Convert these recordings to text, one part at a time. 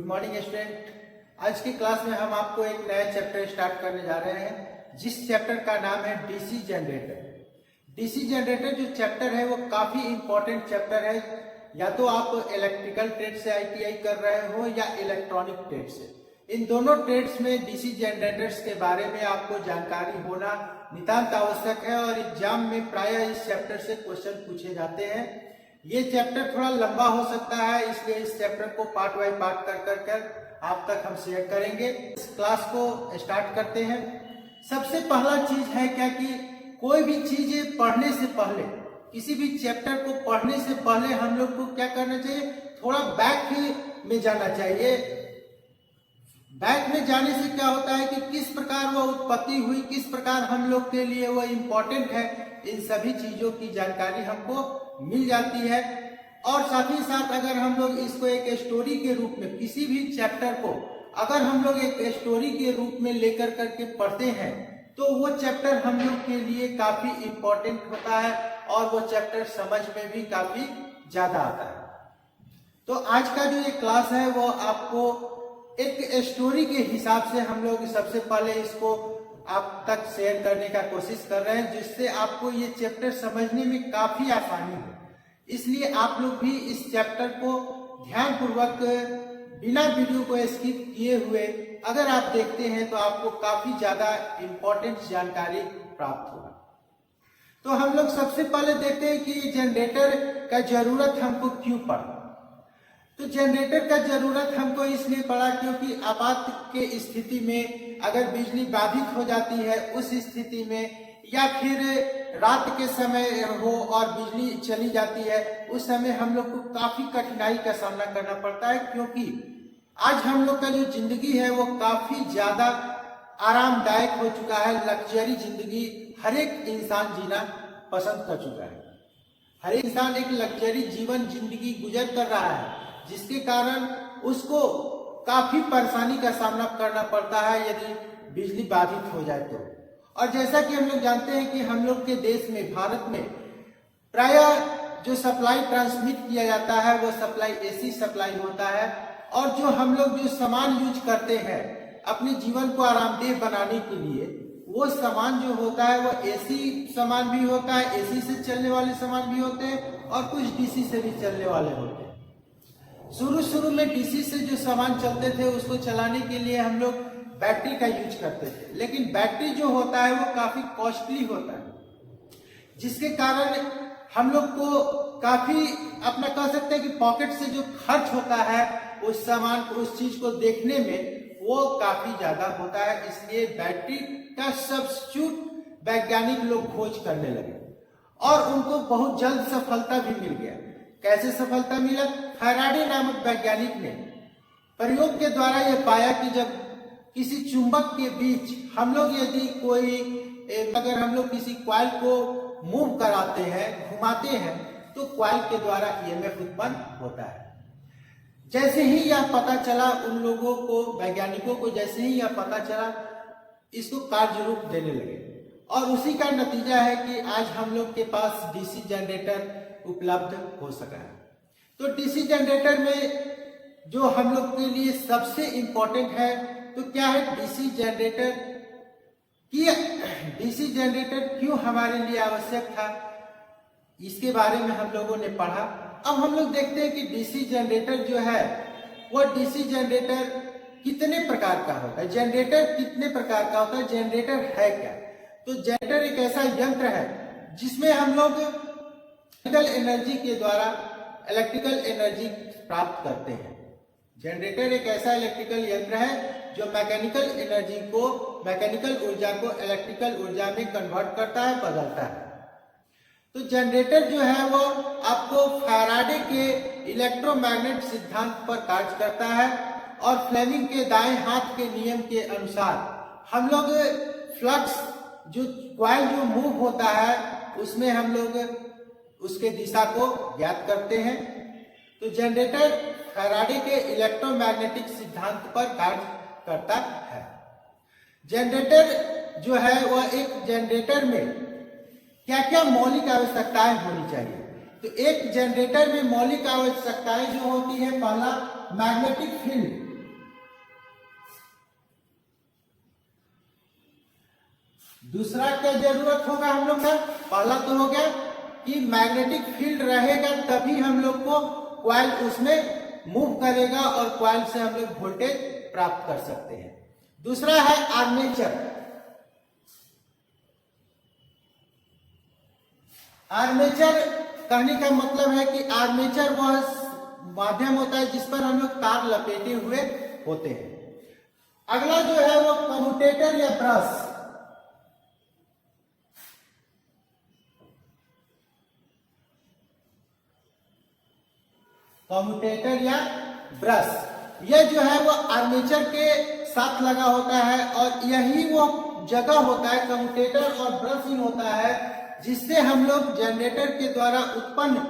Morning student. आज की class में हम आपको एक नया चैप्टर स्टार्ट करने जा रहे हैं, जिस चैप्टर का नाम है डीसी जनरेटर। डीसी जनरेटर जो चैप्टर है वो काफी इंपॉर्टेंट चैप्टर है। या तो आप इलेक्ट्रिकल ट्रेड से आईटीआई कर रहे हो या इलेक्ट्रॉनिक ट्रेड से, इन दोनों ट्रेड्स में डीसी जनरेटर्स के बारे में आपको जानकारी होना नितांत आवश्यक है और एग्जाम में प्रायः इस चैप्टर से क्वेश्चन पूछे जाते हैं। ये चैप्टर थोड़ा लंबा हो सकता है, इसलिए इस चैप्टर को पार्ट बाय पार्ट कर आप तक हम शेयर करेंगे। इस क्लास को स्टार्ट करते हैं। सबसे पहला चीज है क्या कि कोई भी चीज पढ़ने से पहले, किसी भी चैप्टर को पढ़ने से पहले हम लोग को क्या करना चाहिए, थोड़ा बैक में जाना चाहिए। बैक में जाने से क्या होता है कि किस प्रकार वह उत्पत्ति हुई, किस प्रकार हम लोग के लिए वह इम्पोर्टेंट है, इन सभी चीजों की जानकारी हमको मिल जाती है। और साथ ही साथ अगर हम लोग इसको एक स्टोरी के रूप में, किसी भी चैप्टर को अगर हम लोग एक स्टोरी के रूप में लेकर करके पढ़ते हैं तो वो चैप्टर हम लोग के लिए काफी इम्पोर्टेंट होता है और वो चैप्टर समझ में भी काफी ज्यादा आता है। तो आज का जो ये क्लास है वो आपको एक स्टोरी के हिसाब से हम लोग सबसे पहले इसको आप तक शेयर करने का कोशिश कर रहे हैं, जिससे आपको ये चैप्टर समझने में काफी आसानी हो। इसलिए आप लोग भी इस चैप्टर को ध्यानपूर्वक बिना वीडियो को स्किप किए हुए अगर आप देखते हैं तो आपको काफी ज्यादा इम्पोर्टेंट जानकारी प्राप्त होगा। तो हम लोग सबसे पहले देखते हैं कि जनरेटर का जरूरत हमको क्यों पड़ा। तो जनरेटर का जरूरत हमको इसलिए पड़ा क्योंकि आपात के स्थिति में अगर बिजली बाधित हो जाती है, उस स्थिति में या फिर रात के समय हो और बिजली चली जाती है, उस समय हम लोग को काफी कठिनाई का सामना करना पड़ता है। क्योंकि आज हम लोग का जो जिंदगी है वो काफी ज्यादा आरामदायक हो चुका है। लग्जरी जिंदगी हर एक इंसान जीना पसंद कर चुका है। हर एक इंसान एक लग्जरी जीवन जिंदगी गुजर कर रहा है, जिसके कारण उसको काफी परेशानी का सामना करना पड़ता है यदि बिजली बाधित हो जाए तो। और जैसा कि हम लोग जानते हैं कि हम लोग के देश में, भारत में प्रायः जो सप्लाई ट्रांसमिट किया जाता है वो सप्लाई एसी सप्लाई होता है। और जो हम लोग जो सामान यूज करते हैं अपने जीवन को आरामदेह बनाने के लिए, वो सामान जो होता है वो एसी सामान भी होता है, एसी से चलने वाले सामान भी होते हैं और कुछ डीसी से भी चलने वाले होते हैं। शुरू में डीसी से जो सामान चलते थे उसको चलाने के लिए हम लोग बैटरी का यूज करते थे, लेकिन बैटरी जो होता है वो काफी कॉस्टली होता है, जिसके कारण हम लोग को काफी अपना कह सकते हैं कि पॉकेट से जो खर्च होता है उस सामान को, उस चीज को देखने में वो काफी ज्यादा होता है। इसलिए बैटरी का सब्स्टिट्यूट वैज्ञानिक लोग खोज करने लगे और उनको बहुत जल्द सफलता भी मिल गया। कैसे सफलता मिला? फैराडे नामक वैज्ञानिक ने प्रयोग के द्वारा यह पाया कि जब किसी चुंबक के बीच हम लोग यदि अगर हम लोग किसी कॉइल को मूव कराते हैं, घुमाते हैं, तो कॉइल के द्वारा ईएमएफ उत्पन्न होता है। जैसे ही यह पता चला उन लोगों को, वैज्ञानिकों को, जैसे ही यह पता चला, इसको कार्य रूप देने लगे और उसी का नतीजा है कि आज हम लोग के पास डीसी जनरेटर उपलब्ध हो सका है। तो डीसी जनरेटर में जो हम लोग के लिए सबसे इम्पोर्टेंट है तो क्या है, डीसी जनरेटर की डीसी जनरेटर क्यों हमारे लिए आवश्यक था, इसके बारे में हम लोगों ने पढ़ा। अब हम लोग देखते हैं कि डीसी जनरेटर जो है वो डीसी जनरेटर कितने प्रकार का होता है, जनरेटर कितने प्रकार का होता है, जनरेटर है क्या। तो जनरेटर एक ऐसा यंत्र है जिसमें हम लोग इलेक्ट्रिकल एनर्जी के द्वारा इलेक्ट्रिकल एनर्जी प्राप्त करते हैं। जनरेटर एक ऐसा इलेक्ट्रिकल यंत्र है जो मैकेनिकल एनर्जी को, मैकेनिकल ऊर्जा को इलेक्ट्रिकल ऊर्जा में कन्वर्ट करता है, बदलता है। तो जनरेटर जो है वो आपको फैराडे के इलेक्ट्रोमैग्नेट सिद्धांत पर कार्य करता है और फ्लेमिंग के दाएं हाथ के नियम के अनुसार हम लोग फ्लक्स, जो कॉइल जो मूव होता है उसमें हम लोग उसके दिशा को ज्ञात करते हैं। तो जनरेटर फैराडे के इलेक्ट्रोमैग्नेटिक सिद्धांत पर कार्य करता है। जनरेटर जो है वह एक जनरेटर में क्या क्या मौलिक आवश्यकताएं होनी चाहिए। तो एक जनरेटर में मौलिक आवश्यकताएं जो होती है, पहला मैग्नेटिक फील्ड, दूसरा क्या जरूरत होगा हम लोग का, पहला तो हो गया कि मैग्नेटिक फील्ड रहेगा तभी हम लोग को कॉइल उसमें मूव करेगा और कॉइल से हम लोग वोल्टेज प्राप्त कर सकते हैं। दूसरा है आर्मेचर। आर्मेचर कहने का मतलब है कि आर्मेचर वह माध्यम होता है जिस पर हम लोग तार लपेटे हुए होते हैं। अगला जो है वो कम्यूटेटर या ब्रश। कम्यूटेटर या ब्रश, यह जो है वो आर्मेचर के साथ लगा होता है और यही वो जगह होता है, कम्यूटेटर और ब्रश ही होता है जिससे हम लोग जनरेटर के द्वारा उत्पन्न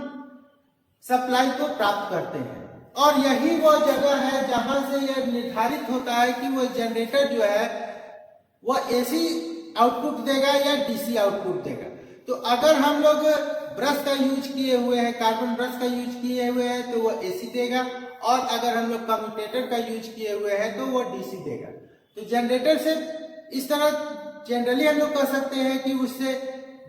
सप्लाई को प्राप्त करते हैं। और यही वो जगह है जहां से यह निर्धारित होता है कि वो जनरेटर जो है वह एसी आउटपुट देगा या डीसी आउटपुट देगा। तो अगर हम लोग ब्रश का यूज किए हुए हैं, कार्बन ब्रश का यूज किए हुए हैं तो वो एसी देगा, और अगर हम लोग कम्यूटेटर का यूज किए हुए हैं तो वो डीसी देगा। तो जनरेटर से इस तरह जनरली हम लोग कह सकते हैं कि उससे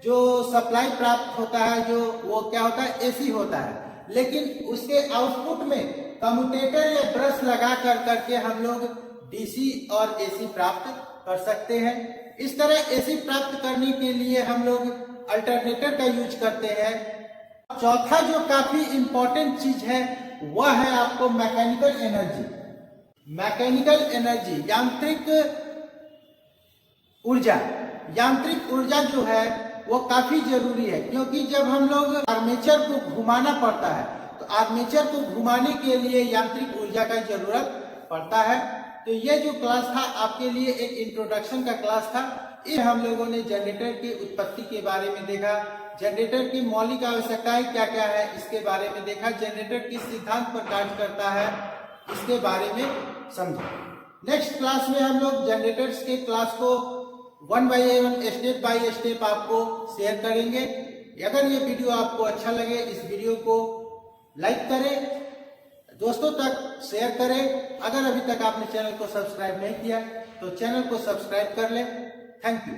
जो सप्लाई प्राप्त होता है जो वो क्या होता है, एसी होता है। लेकिन उसके आउटपुट में कम्यूटेटर या ब्रश लगा करके हम लोग डीसी और एसी प्राप्त कर सकते हैं। इस तरह एसी प्राप्त करने के लिए हम लोग अल्टरनेटर का यूज करते हैं। चौथा जो काफी इंपॉर्टेंट चीज है वह है आपको मैकेनिकल एनर्जी। मैकेनिकल एनर्जी, यांत्रिक ऊर्जा। यांत्रिक ऊर्जा जो है वो काफी जरूरी है, क्योंकि जब हम लोग आर्मेचर को घुमाना पड़ता है तो आर्मेचर को घुमाने के लिए यांत्रिक ऊर्जा का जरूरत पड़ता है। तो ये जो क्लास था आपके लिए एक इंट्रोडक्शन का क्लास था। ये हम लोगों ने जनरेटर की उत्पत्ति के बारे में देखा, जनरेटर की मौलिक आवश्यकताएं क्या क्या है इसके बारे में देखा, जनरेटर किस सिद्धांत पर कार्य करता है इसके बारे में समझा। नेक्स्ट क्लास में हम लोग जनरेटर्स के क्लास को 1 by 1 स्टेप बाय स्टेप आपको शेयर करेंगे। अगर ये वीडियो आपको अच्छा लगे इस वीडियो को लाइक करें, दोस्तों तक शेयर करें। अगर अभी तक आपने चैनल को सब्सक्राइब नहीं किया तो चैनल को सब्सक्राइब कर लें। Thank you.